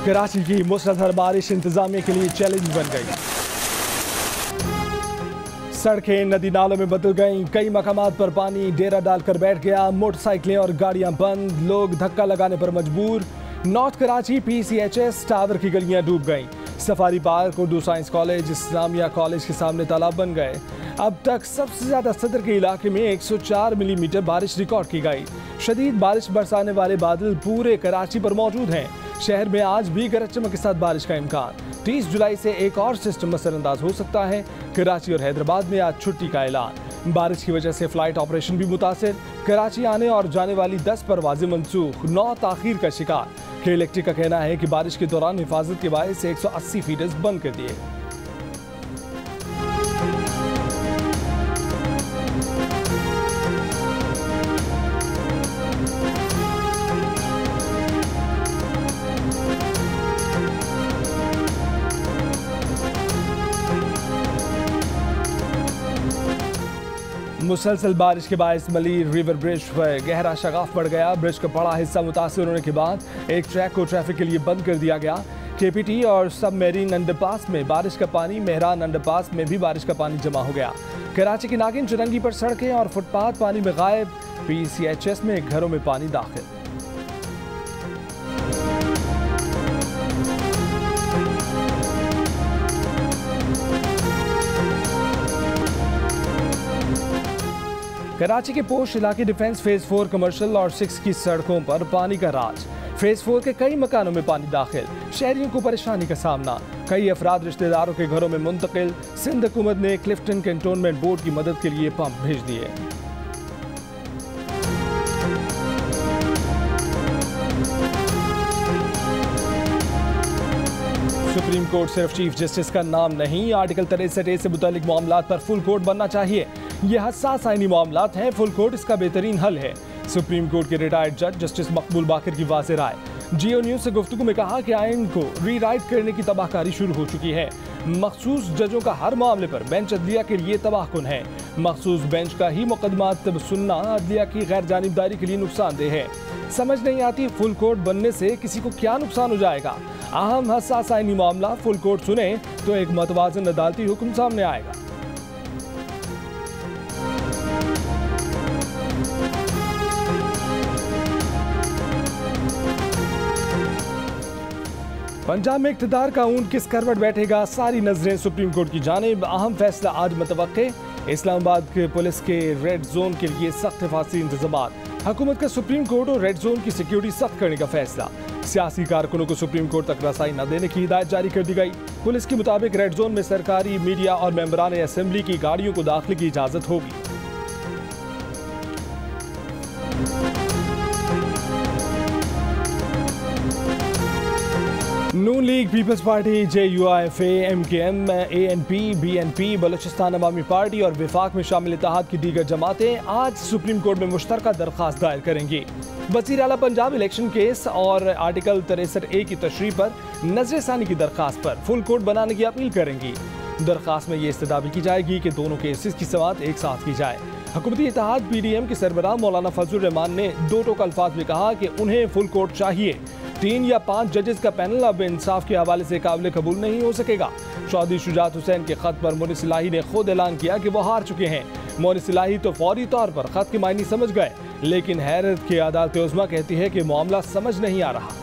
कराची की मूसलाधार बारिश इंतजामिया के लिए चैलेंज बन गई। सड़कें नदी नालों में बदल गईं, कई मकामात पर पानी डेरा डालकर बैठ गया, मोटरसाइकिलें और गाड़ियां बंद, लोग धक्का लगाने पर मजबूर। नॉर्थ कराची PCHS टावर की गलियां डूब गईं, safari park, Urdu science college, Islamia college के सामने तालाब बन गए। अब तक सबसे ज्यादा सदर के इलाके में 104 मिलीमीटर बारिश रिकॉर्ड की गई। शदीद बारिश बरसाने वाले बादल पूरे कराची पर मौजूद हैं। शहर में आज भी गरज चमक के साथ बारिश का इम्कान। 30 जुलाई से एक और सिस्टम असरअंदाज हो सकता है। कराची और हैदराबाद में आज छुट्टी का ऐलान। बारिश की वजह से फ्लाइट ऑपरेशन भी मुतासिर। कराची आने और जाने वाली 10 परवाजें मनसूख, 9 ताखीर का शिकार। के इलेक्ट्रिक का कहना है कि बारिश के दौरान हिफाजत के बायस 180 फीडर्स बंद कर दिए। मुसलसल बारिश के बायस मलीर रिवर ब्रिज पर गहरा शगाफ बढ़ गया। ब्रिज का बड़ा हिस्सा मुतासिर होने के बाद एक ट्रैक को ट्रैफिक के लिए बंद कर दिया गया। KPT और सबमरीन अंडरपास में बारिश का पानी, मेहरान अंडरपास में भी बारिश का पानी जमा हो गया। कराची की नागिन चुरंगी पर सड़कें और फुटपाथ पानी में गायब। PCHS में घरों में पानी दाखिल। कराची के पोश इलाके डिफेंस फेज 4 कमर्शियल और 6 की सड़कों पर पानी का राज। फेज 4 के कई मकानों में पानी दाखिल, शहरियों को परेशानी का सामना। कई अफराद रिश्तेदारों के घरों में मुंतकिल। सिंध हुकूमत ने क्लिफ्टन कैंटोनमेंट बोर्ड की मदद के लिए पंप भेज दिए। सुप्रीम कोर्ट सिर्फ चीफ जस्टिस का नाम नहीं, आर्टिकल 63A से मुतालिक मामलात पर फुल कोर्ट बनना चाहिए। ये हसास आईनी मामलात हैं, फुल कोर्ट इसका बेहतरीन हल है। सुप्रीम कोर्ट के रिटायर्ड जज जस्टिस मकबूल बाकिर की वाज़ेह राय। जियो न्यूज से गुफ्तगू में कहा कि आइन को रीराइट करने की तबाहकारी शुरू हो चुकी है। मखसूस जजों का हर मामले पर बेंच अदलिया के लिए तबाहकुन है। मखसूस बेंच का ही मुकदमात सुनना अदलिया की गैर जानिबदारी के लिए नुकसानदेह है। समझ नहीं आती फुल कोर्ट बनने से किसी को क्या नुकसान हो जाएगा। अहम हसास आईनी मामला फुल कोर्ट सुने तो एक मतवाज़न अदालती हुक्म सामने आएगा। पंजाब में इक़्तिदार का ऊंट किस करवट बैठेगा, सारी नजरें सुप्रीम कोर्ट की जानिब। अहम फैसला आज मुतवक्के। इस्लामाबाद के पुलिस के रेड जोन के लिए सख्त हिफाजती इंतजामात। हुकूमत का सुप्रीम कोर्ट और रेड जोन की सिक्योरिटी सख्त करने का फैसला। सियासी कारकुनों को सुप्रीम कोर्ट तक रसाई न देने की हिदायत जारी कर दी गई। पुलिस के मुताबिक रेड जोन में सरकारी, मीडिया और मेंबरान असेंबली की गाड़ियों को दाखिले की इजाजत होगी। Noon league, people's party, JUIFA, MKM, ANP, BNP, Balochistan Awami party और विफाक में शामिल इत्तेहाद की दीगर जमातें आज सुप्रीम कोर्ट में मुश्तरका दरख्वास्त दायर करेंगी। वज़ीर आला पंजाब इलेक्शन केस और आर्टिकल 63A की तशरीह पर नजरसानी की दरख्वास्त पर फुल कोर्ट बनाने की अपील करेंगी। दरख्वास्त में ये इस्तदा भी की जाएगी कि दोनों केसेस की समाअत एक साथ की जाए। हुकूमती इत्तेहाद PDM के सरबराह मौलाना फजलुर रहमान ने दो टोक अल्फाज में कहा कि उन्हें फुल कोर्ट चाहिए। 3 या 5 जजेस का पैनल अब इंसाफ के हवाले से काबिल कबूल नहीं हो सकेगा। चौधरी शुजात हुसैन के खत पर मोनिस इलाही ने खुद ऐलान किया कि वो हार चुके हैं। मोनिस इलाही तो फौरी तौर पर खत के मायने समझ गए, लेकिन हैरत की अदालत उज़्मा कहती है कि मामला समझ नहीं आ रहा।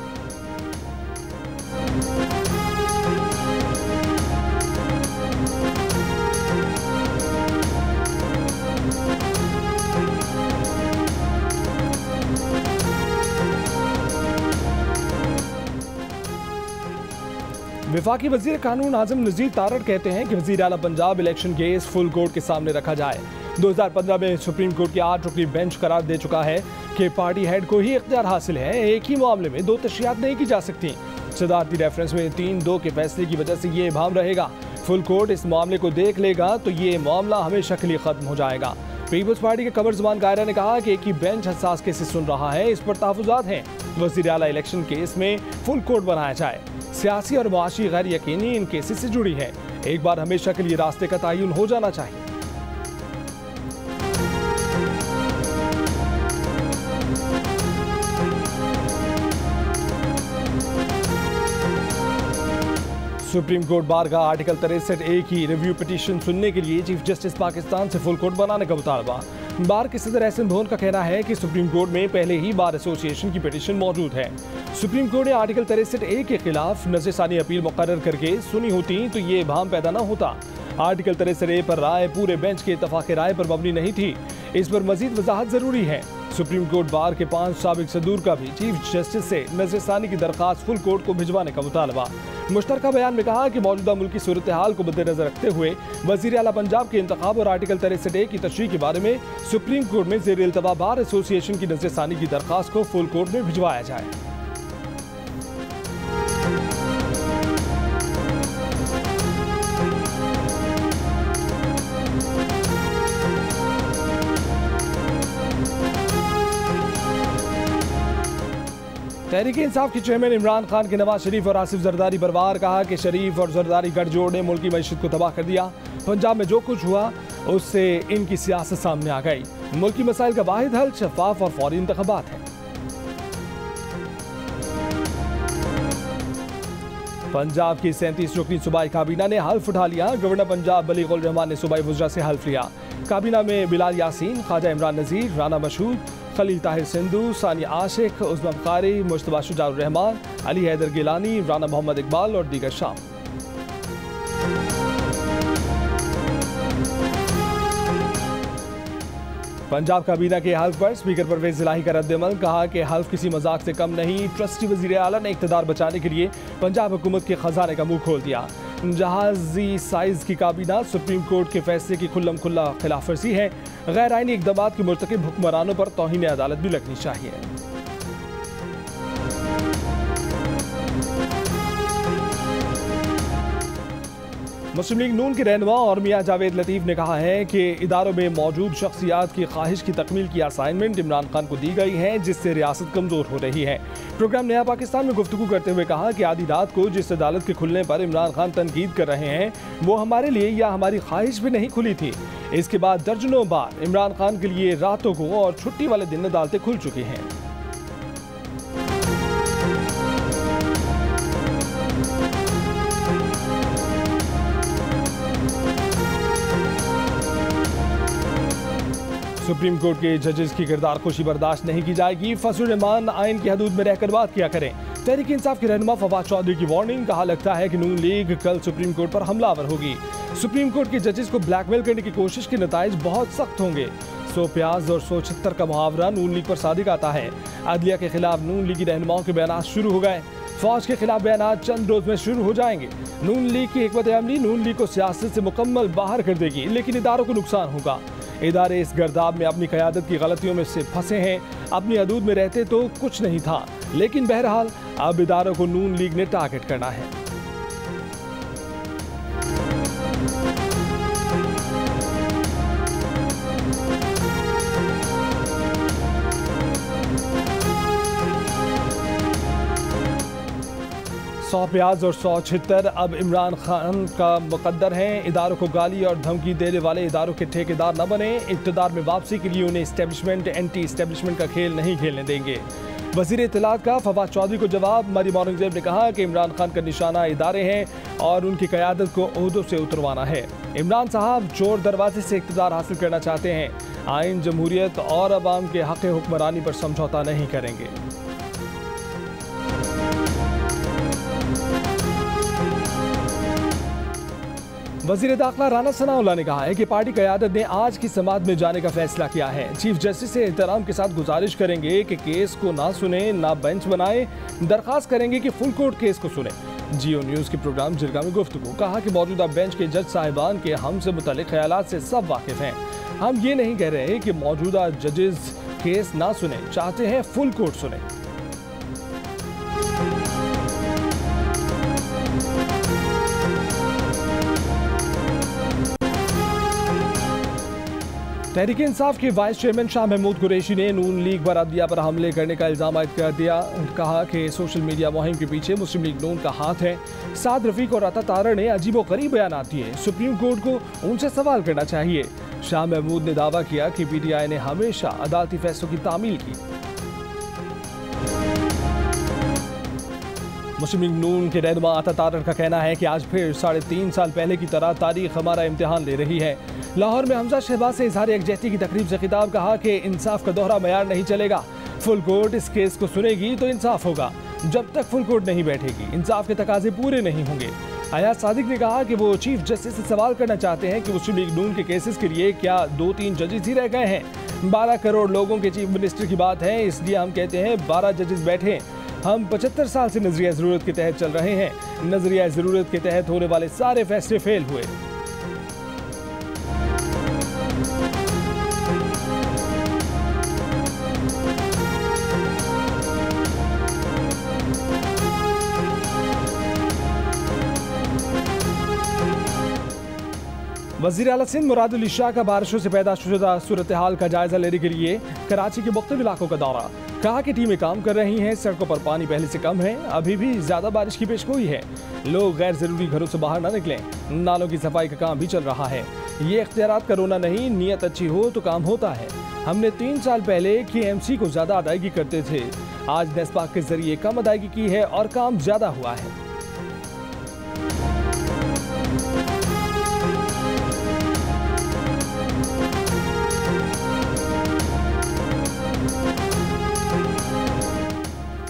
विफाकी वजीर कानून आजम नज़ीर तारड़ कहते हैं कि वजीर आला Punjab election case full court के सामने रखा जाए। 2015 में सुप्रीम कोर्ट की 8 रुकनी बेंच करार दे चुका है कि पार्टी हेड को ही इख्तियार हासिल है। एक ही मामले में 2 तशरीहात नहीं की जा सकती। सदारती रेफरेंस में 3-2 के फैसले की वजह से ये इबाम रहेगा। फुल कोर्ट इस मामले को देख लेगा तो ये मामला हमेशा के लिए खत्म हो जाएगा। पीपल्स पार्टी के कमर ज़मान कायरा ने कहा कि एक ही बेंच हसास केसेस सुन रहा है, इस पर तहफ़्फ़ुज़ात हैं। वज़ीर आला इलेक्शन केस में फुल कोर्ट बनाया जाए। सियासी और मुआशी गैर यकीनी इन केसेस से जुड़ी है। एक बार हमेशा के लिए रास्ते का तयन हो जाना चाहिए। सुप्रीम कोर्ट बार का आर्टिकल 63A की रिव्यू पिटीशन सुनने के लिए चीफ जस्टिस पाकिस्तान से फुल कोर्ट बनाने का मुतालबा। बार के सदर एहसन भोन का कहना है कि सुप्रीम कोर्ट में पहले ही बार एसोसिएशन की पिटीशन मौजूद है। सुप्रीम कोर्ट ने आर्टिकल 63A के खिलाफ नज़रसानी अपील मुकर्रर करके सुनी होती तो ये भाम पैदा न होता। आर्टिकल 63A पर राय पूरे बेंच के इत्तफाक़ राय पर मबनी नहीं थी। इस पर मजीद वजाहत जरूरी है। सुप्रीम कोर्ट बार के 5 साबिक सदूर का भी चीफ जस्टिस से नज़रसानी की दरख्वास्त फुल कोर्ट को भिजवाने का मुतालबा। मुश्तरका बयान में कहा कि मौजूदा मुल्क की सूरत हाल को मद्देनजर रखते हुए वज़ीर आला पंजाब के इंतखाब और आर्टिकल 63A की तशरीह के बारे में सुप्रीम कोर्ट में ज़ेर इल्तवा बार एसोसिएशन की नज़रसानी की दरख्वास्त को फुल कोर्ट में भिजवाया जाए। तहरीक इंसाफ के चेयरमैन इमरान खान के नवाज शरीफ और आसिफ जरदारी पर वार कहा कि शरीफ और जरदारी गठजोड़ ने मुल्क की मईशत को तबाह कर दिया। पंजाब में जो कुछ हुआ उससे इनकी सियासत सामने आ गई। मुल्क की मसाइल का वाहिद हल शफाफ और फौरी इंतखाबात है। पंजाब की 37 रुकनी सूबाई काबीना ने हल्फ उठा लिया। गवर्नर पंजाब बलीग उल रहमान ने सूबाई वज़रा से हल्फ लिया। काबीना में बिलाल यासीन, ख्वाजा इमरान नज़ीर, राना मशहूद, खलील ताहिर सिंधु, सानिया आशिक, उस्मान कारी, मुश्तबा शुजाउर रहमान, अली हैदर गिलानी, राना मोहम्मद इकबाल और दीगर शामिल। पंजाब काबीना के हल्फ पर स्पीकर परवेज इलाही का रद्द-ए-अमल। कहा कि हल्फ किसी मजाक से कम नहीं। ट्रस्टी वज़ीर आला ने इक़्तिदार बचाने के लिए पंजाब हुकूमत के खजाने का मुंह खोल दिया। जहाजी साइज की काबीना सुप्रीम कोर्ट के फैसले की खुल्लम खुल्ला खिलाफ वर्जी है। गैर आइनी इक़दामात के मुर्तकिब हुक्मरानों पर तौहीन अदालत भी लगनी चाहिए। मुस्लिम लीग नून के रहनुमा और मियां जावेद लतीफ़ ने कहा है कि इदारों में मौजूद शख्सियात की ख्वाहिश की तकमील की असाइनमेंट इमरान खान को दी गई है, जिससे रियासत कमज़ोर हो रही है। प्रोग्राम नया पाकिस्तान में गुफ्तगू करते हुए कहा कि आधी रात को जिस अदालत के खुलने पर इमरान खान तनकीद कर रहे हैं वो हमारे लिए या हमारी ख्वाहिश भी नहीं खुली थी। इसके बाद दर्जनों बार इमरान खान के लिए रातों को और छुट्टी वाले दिन अदालतें खुल चुकी हैं। सुप्रीम कोर्ट के जजेस की किरदार खुशी बर्दाश्त नहीं की जाएगी। फजलुर रहमान आइन की हदूद में रहकर बात किया करें। तहरीक इंसाफ के रहनुमा फवाद चौधरी की वार्निंग। कहा लगता है कि नून लीग कल सुप्रीम कोर्ट पर हमलावर होगी। सुप्रीम कोर्ट के जजेस को ब्लैकमेल करने की कोशिश के नताइज बहुत सख्त होंगे। 100 प्याज और 176 का मुहावरा नून लीग पर सादिक आता है। अदलिया के खिलाफ नून लीगी रहनुमाओं के बयान शुरू हो गए। फौज के खिलाफ बयान चंद रोज में शुरू हो जाएंगे। नून लीग की हिकमत अमली नून लीग को सियासत से मुकम्मल बाहर कर देगी, लेकिन इदारों को नुकसान होगा। इदारे इस गर्दाब में अपनी क़यादत की गलतियों में से फंसे हैं। अपनी हदूद में रहते तो कुछ नहीं था, लेकिन बहरहाल अब इदारों को नून लीग ने टारगेट करना है। सौ प्याज और 176 अब इमरान खान का मुकद्दर हैं। इदारों को गाली और धमकी देने वाले इदारों के ठेकेदार न बने। इक़्तिदार में वापसी के लिए उन्हें इस्टेब्लिशमेंट एंटी इस्टेब्लिशमेंट का खेल नहीं खेलने देंगे। वज़ीर इत्तलात का फवाद चौधरी को जवाब। मरियम औरंगज़ेब ने कहा कि इमरान खान का निशाना इदारे हैं और उनकी क़यादत को ओहदों से उतरवाना है। इमरान साहब चोर दरवाजे से इक़्तिदार हासिल करना चाहते हैं। आइन, जमहूरियत और अवाम के हक़ हुक्मरानी पर समझौता नहीं करेंगे। वज़ीर दाखिला राना सनाउल्लाह ने कहा है कि पार्टी क़यादत ने आज की समाअत में जाने का फैसला किया है। चीफ जस्टिस से एहतराम के साथ गुजारिश करेंगे कि केस को ना सुने, ना बेंच बनाए। दरख्वास्त करेंगे कि फुल कोर्ट केस को सुने। जियो न्यूज़ के प्रोग्राम जिरगा में गुफ्तगू। कहा कि मौजूदा बेंच के जज साहिबान के हमसे मुतल्लिक़ ख़यालात से सब वाकिफ़ हैं। हम ये नहीं कह रहे कि मौजूदा जजेस केस ना सुने, चाहते हैं फुल कोर्ट सुने। तहरीक इंसाफ के वाइस चेयरमैन शाह महमूद कुरैशी ने नून लीग पर अदलिया पर हमले करने का इल्ज़ाम आयद कर दिया। कहा कि सोशल मीडिया मुहिम के पीछे मुस्लिम लीग नून का हाथ है। साद रफीक और अता तारा ने अजीबोगरीब बयान दिए। सुप्रीम कोर्ट को उनसे सवाल करना चाहिए। शाह महमूद ने दावा किया कि PTI ने हमेशा अदालती फैसलों की तामील की। मुस्लिम लीग नून के रहनुमा आता तारड़ का कहना है कि आज फिर 3.5 साल पहले की तरह तारीख हमारा इम्तिहान ले रही है। लाहौर में हमजा शहबाज से इजहार यकजहती की तकरीब से खिताब, कहा कि इंसाफ का दोहरा मयार नहीं चलेगा। फुल कोर्ट इस केस को सुनेगी तो इंसाफ होगा, जब तक फुल कोर्ट नहीं बैठेगी इंसाफ के तकाजे पूरे नहीं होंगे। अयाज सादिक ने कहा कि वो चीफ जस्टिस से सवाल करना चाहते हैं कि मुस्लिम लीग नून के केसेस के लिए क्या 2-3 जजेस ही रह गए हैं। 12 करोड़ लोगों के चीफ मिनिस्टर की बात है, इसलिए हम कहते हैं 12 जजेस बैठे। हम 75 साल से नजरिया ज़रूरत के तहत चल रहे हैं। नजरिया ज़रूरत के तहत होने वाले सारे फैसले फेल हुए। वज़ीर आला सिंध मुराद अली शाह का बारिशों से पैदा शुदा सूरत हाल का जायजा लेने के लिए कराची के मुख्तलिफ इलाकों का दौरा, कहा कि टीमें काम कर रही हैं। सड़कों पर पानी पहले से कम है, अभी भी ज्यादा बारिश की पेशगोई है। लोग गैर जरूरी घरों से बाहर न निकलें। नालों की सफाई का काम भी चल रहा है। ये इख्तियारात करोना नहीं, नियत अच्छी हो तो काम होता है। हमने 3 साल पहले KMC को ज्यादा अदायगी करते थे, आज नेस्पाक के जरिए कम अदायगी की है और काम ज्यादा हुआ है।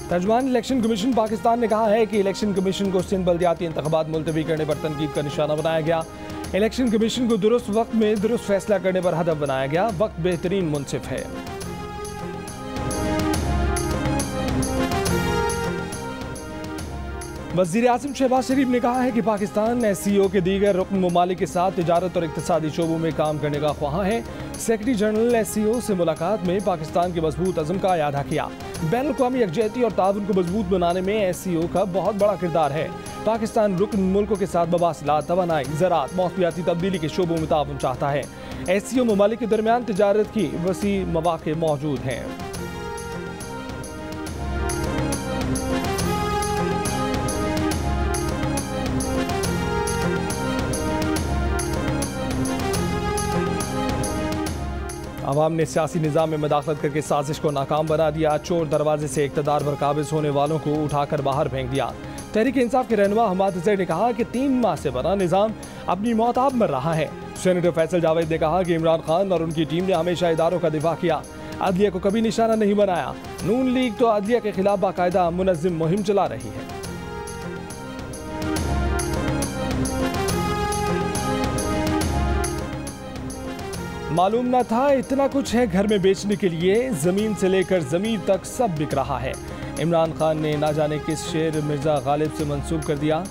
तर्जुमान इलेक्शन कमीशन पाकिस्तान ने कहा है कि इलेक्शन कमीशन को सिंध बल्दियाती इंतखाबात मुलतवी करने पर तनकीद का निशाना बनाया गया। इलेक्शन कमीशन को दुरुस्त वक्त में दुरुस्त फैसला करने पर हदफ बनाया गया। वक्त बेहतरीन मुनसिफ है। वज़ीर आज़म शहबाज शरीफ ने कहा है कि पाकिस्तान SCO के दीगर रुकन ममालिक के साथ तिजारत और इक़्तिसादी शोबों में काम करने का ख्वाह है। सेक्रेटरी जनरल SCO से मुलाकात में पाकिस्तान के मजबूत अज़म का इयादा किया। बैनुल-अक़वामी यकजहती और ताउन को मजबूत बनाने में SCO का बहुत बड़ा किरदार है। पाकिस्तान रुकन मुल्कों के साथ मवासिलात, तवानाई, ज़राअत, मौसमियाती तब्दीली के शोबों में ताउन चाहता है। SCO ममालिक के दरमियान तिजारत की वसी मौक़े मौजूद हैं। अवाम ने सियासी निज़ाम में मदाखलत करके साजिश को नाकाम बना दिया। चोर दरवाजे से इक़्तिदार पर काबिज होने वालों को उठाकर बाहर फेंक दिया। तहरीक इंसाफ के रहनुमा हमाद अज़हर ने कहा कि 3 माह से बना निज़ाम अपनी मौत आप मर रहा है। सेनेटर फैसल जावेद ने कहा कि इमरान खान और उनकी टीम ने हमेशा इदारों का दिफा किया, अदलिया को कभी निशाना नहीं बनाया। नून लीग तो अदलिया के खिलाफ बाकायदा मुनज़्ज़म मुहिम चला रही है। मालूम न था इतना कुछ है घर में बेचने के लिए, जमीन से लेकर जमीन तक सब बिक रहा है। इमरान खान ने ना जाने किस शेर मिर्जा गालिब से मंसूब कर दिया।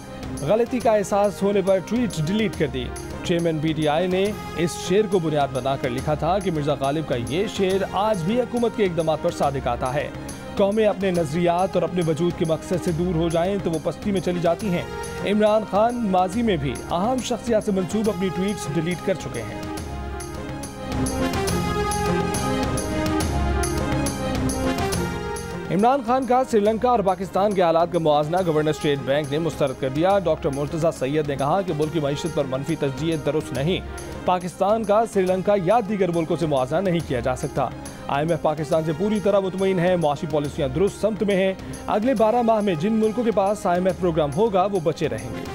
गलती का एहसास होने पर ट्वीट डिलीट कर दी। चेयरमैन PTI ने इस शेर को बुनियाद बनाकर लिखा था कि मिर्जा गालिब का ये शेर आज भी हुकूमत के इक़दामात पर सादिक आता है। कौमें अपने नजरियात और अपने वजूद के मकसद से दूर हो जाएं तो वो पस्ती में चली जाती हैं। इमरान खान माजी में भी अहम शख्सियत से मंसूब अपनी ट्वीट्स डिलीट कर चुके हैं। इमरान खान का श्रीलंका और पाकिस्तान के हालात का मुआवजा गवर्नर स्टेट बैंक ने मुस्तरद कर दिया। डॉक्टर मुर्तज़ा सैयद ने कहा कि मुल्क की मईशत पर मनफी तजज़िये दुरुस्त नहीं। पाकिस्तान का श्रीलंका या दीगर मुल्कों से मुआवजा नहीं किया जा सकता। IMF पाकिस्तान से पूरी तरह मुतमईन है, मुआशी पॉलिसियाँ दुरुस्त समत में हैं। अगले 12 माह में जिन मुल्कों के पास IMF प्रोग्राम होगा वो बचे रहेंगे।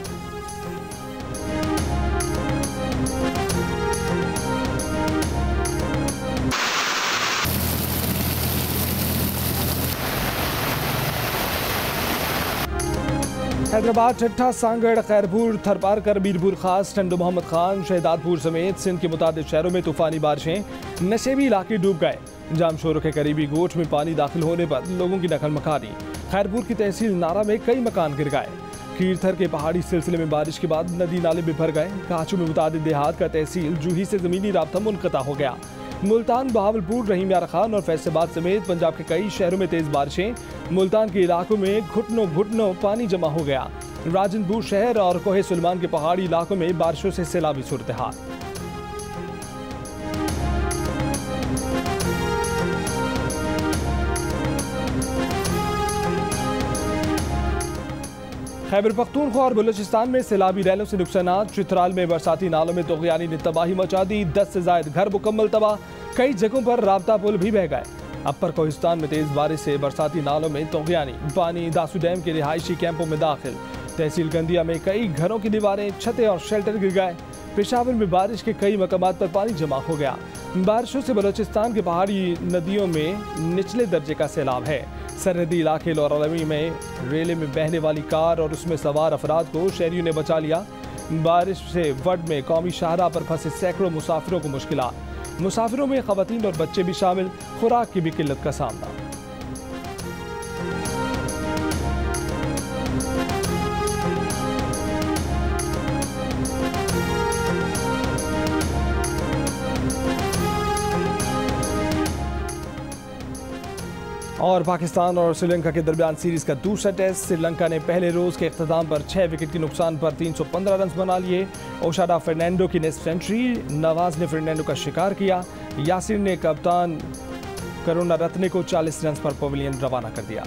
हैदराबाद, ठट्ठा, सांगड़, खैरपुर, थरपारकर, मीरपुर खास, टंडो मोहम्मद खान, शहदादपुर समेत सिंध के मुतादिद शहरों में तूफानी बारिशें, नशेबी इलाके डूब गए। जामशोरों के करीबी गोठ में पानी दाखिल होने पर लोगों की नकल मकानी। खैरपुर की तहसील नारा में कई मकान गिर गए। कीरथर के पहाड़ी सिलसिले में बारिश के बाद नदी नाले में भर गए। काचू में मुतादिद देहात का तहसील जूही से ज़मीनी राब्ता मुनक़ता हो गया। मुल्तान, बहावलपुर, रहीम यार खान और फैसलाबाद समेत पंजाब के कई शहरों में तेज बारिशें। मुल्तान के इलाकों में घुटनों पानी जमा हो गया। राजनपुर शहर और कोहे सुलेमान के पहाड़ी इलाकों में बारिशों से सैलाबी सूरत हाल। खैबर पख्तूनख्वा और बलूचिस्तान में सैलाबी रैलों से नुकसानात। चित्राल में बरसाती नालों में तोग़यानी ने तबाही मचा दी। 10 से ज़ायद घर मुकम्मल तबाह। कई जगहों पर राब्ता पुल भी बह गए। अपर कोहिस्तान में तेज बारिश से बरसाती नालों में तोगयानी, पानी दासू डैम के रिहायशी कैंपों में दाखिल। तहसील गंदिया में कई घरों की दीवारें, छतें और शेल्टर गिर गए। पेशावर में बारिश के कई मकामात पर पानी जमा हो गया। बारिशों से बलूचिस्तान के पहाड़ी नदियों में निचले दर्जे का सैलाब है। सरहदी इलाके लौरालमी में रेले में बहने वाली कार और उसमें सवार अफराद को शहरियों ने बचा लिया। बारिश से वड में कौमी शाहराह पर फंसे सैकड़ों मुसाफिरों को मुश्किलात। मुसाफिरों में खवातीन और बच्चे भी शामिल। खुराक की भी किल्लत का सामना। और पाकिस्तान और श्रीलंका के दरमियान सीरीज का दूसरा टेस्ट। श्रीलंका ने पहले रोज के इख्तिताम पर 6 विकेट के नुकसान पर 315 रन बना लिए। ओशाडा फर्नांडो की नेक्स्ट सेंचुरी, नवाज ने फर्नांडो का शिकार किया। यासिर ने कप्तान करुणा रत्ने को 40 रन पर पवेलियन रवाना कर दिया।